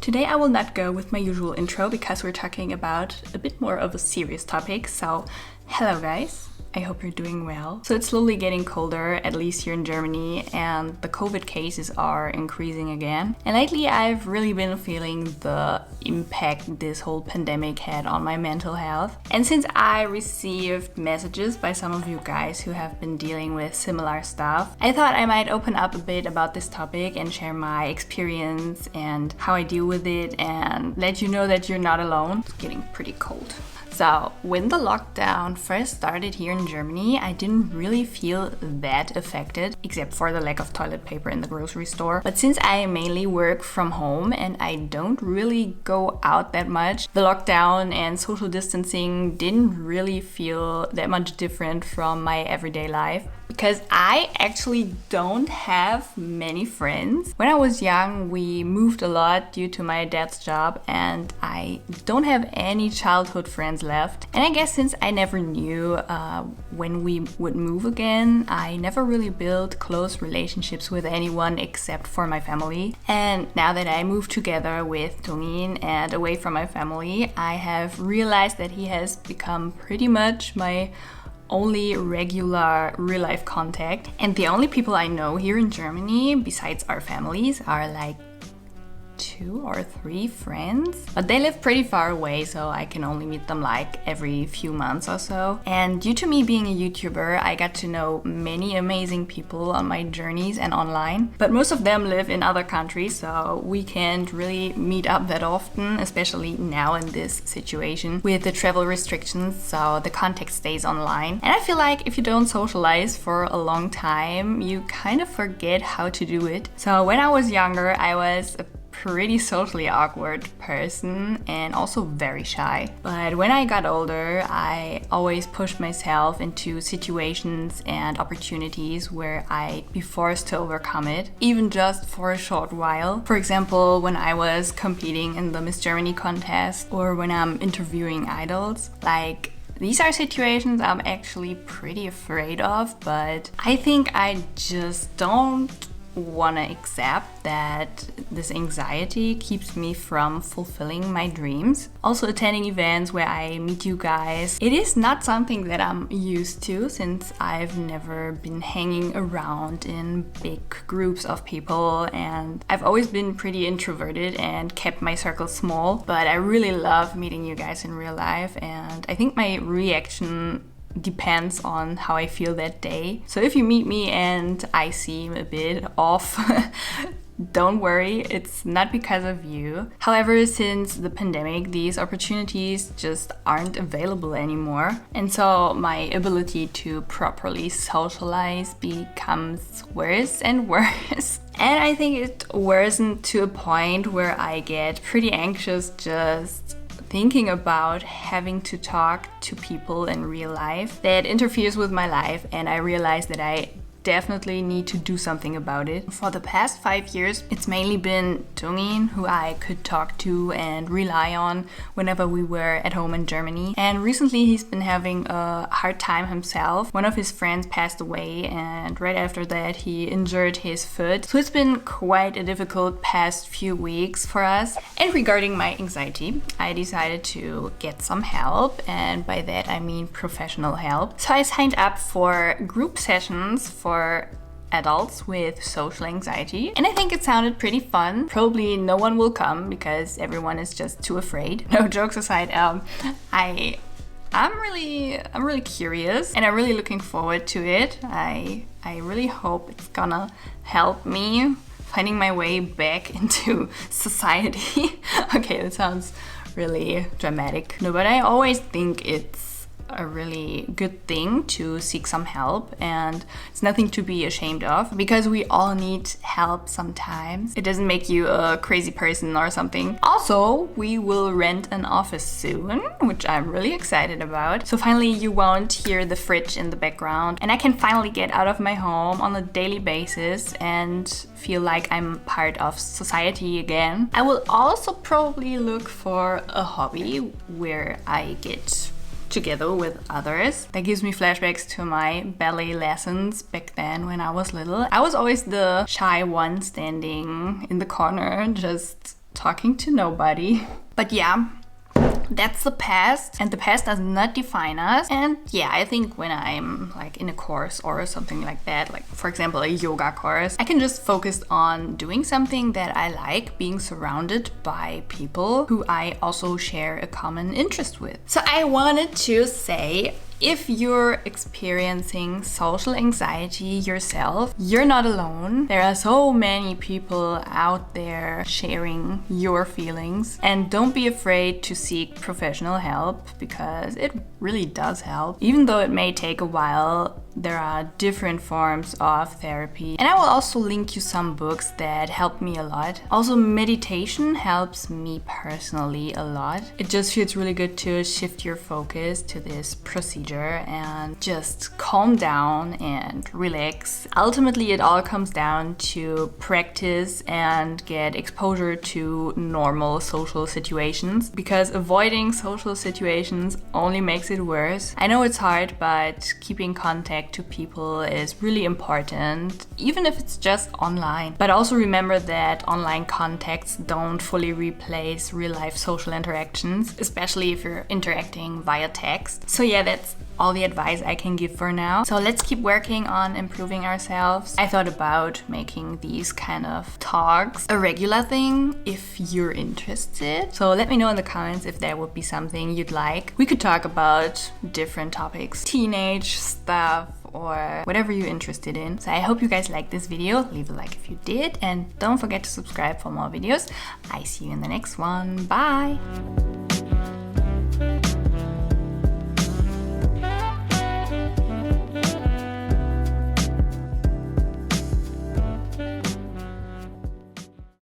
Today I will not go with my usual intro because we're talking about a bit more of a serious topic. So, hello guys. I hope you're doing well. So it's slowly getting colder, at least here in Germany, and the COVID cases are increasing again. And lately I've really been feeling the impact this whole pandemic had on my mental health. And since I received messages by some of you guys who have been dealing with similar stuff, I thought I might open up a bit about this topic and share my experience and how I deal with it and let you know that you're not alone. It's getting pretty cold. So, when the lockdown first started here in Germany, I didn't really feel that affected, except for the lack of toilet paper in the grocery store. But since I mainly work from home and I don't really go out that much, the lockdown and social distancing didn't really feel that much different from my everyday life. Because I actually don't have many friends. When I was young, we moved a lot due to my dad's job, and I don't have any childhood friends left. And I guess since I never knew when we would move again, I never really built close relationships with anyone except for my family. And now that I moved together with Dongin and away from my family, I have realized that he has become pretty much my only regular real-life contact, and the only people I know here in Germany besides our families are like 2 or 3 friends, but they live pretty far away, so I can only meet them like every few months or so. And due to me being a YouTuber, I got to know many amazing people on my journeys and online, but most of them live in other countries, so we can't really meet up that often, especially now in this situation with the travel restrictions, so the contact stays online. And I feel like if you don't socialize for a long time, you kind of forget how to do it. So when I was younger, I was a pretty socially awkward person and also very shy. But when I got older, I always pushed myself into situations and opportunities where I'd be forced to overcome it, even just for a short while. For example, when I was competing in the Miss Germany contest or when I'm interviewing idols. These are situations I'm actually pretty afraid of, but I think I just don't want to accept that this anxiety keeps me from fulfilling my dreams. Also, attending events where I meet you guys, it is not something that I'm used to since I've never been hanging around in big groups of people, and I've always been pretty introverted and kept my circle small. But I really love meeting you guys in real life, and I think my reaction depends on how I feel that day. So if you meet me and I seem a bit off, don't worry, it's not because of you. However, since the pandemic, these opportunities just aren't available anymore. And so my ability to properly socialize becomes worse and worse. And I think it worsened to a point where I get pretty anxious just thinking about having to talk to people in real life. That interferes with my life, and I realize that I definitely need to do something about it. For the past 5 years, it's mainly been Dongin who I could talk to and rely on whenever we were at home in Germany. And recently he's been having a hard time himself. One of his friends passed away, and right after that he injured his foot. So it's been quite a difficult past few weeks for us. And regarding my anxiety, I decided to get some help, and by that I mean professional help. So I signed up for group sessions for adults with social anxiety, and I think it sounded pretty fun. Probably no one will come because everyone is just too afraid. No, jokes aside, I'm really curious and I'm really looking forward to it. I really hope it's gonna help me finding my way back into society. Okay, that sounds really dramatic. No, but I always think it's a really good thing to seek some help, and it's nothing to be ashamed of because we all need help sometimes. It doesn't make you a crazy person or something. Also, we will rent an office soon, which I'm really excited about. So finally you won't hear the fridge in the background, and I can finally get out of my home on a daily basis and feel like I'm part of society again. I will also probably look for a hobby where I get together with others. That gives me flashbacks to my ballet lessons back then when I was little. I was always the shy one standing in the corner, just talking to nobody. But yeah, that's the past, and the past does not define us. And yeah, I think when I'm like in a course or something like that, like for example a yoga course, I can just focus on doing something that I like, being surrounded by people who I also share a common interest with. So I wanted to say, if you're experiencing social anxiety yourself, you're not alone. There are so many people out there sharing your feelings, and don't be afraid to seek professional help, because it really does help. Even though it may take a while, there are different forms of therapy. And I will also link you some books that helped me a lot. Also, meditation helps me personally a lot. It just feels really good to shift your focus to this procedure and just calm down and relax. Ultimately, it all comes down to practice and get exposure to normal social situations, because avoiding social situations only makes it worse. I know it's hard, but keeping contact to people is really important, even if it's just online. But also remember that online contacts don't fully replace real-life social interactions, especially if you're interacting via text. So yeah, that's all the advice I can give for now. So let's keep working on improving ourselves. I thought about making these kind of talks a regular thing if you're interested. So let me know in the comments if that would be something you'd like. We could talk about different topics, teenage stuff, or whatever you're interested in. So I hope you guys liked this video. Leave a like if you did, and don't forget to subscribe for more videos. I see you in the next one. Bye!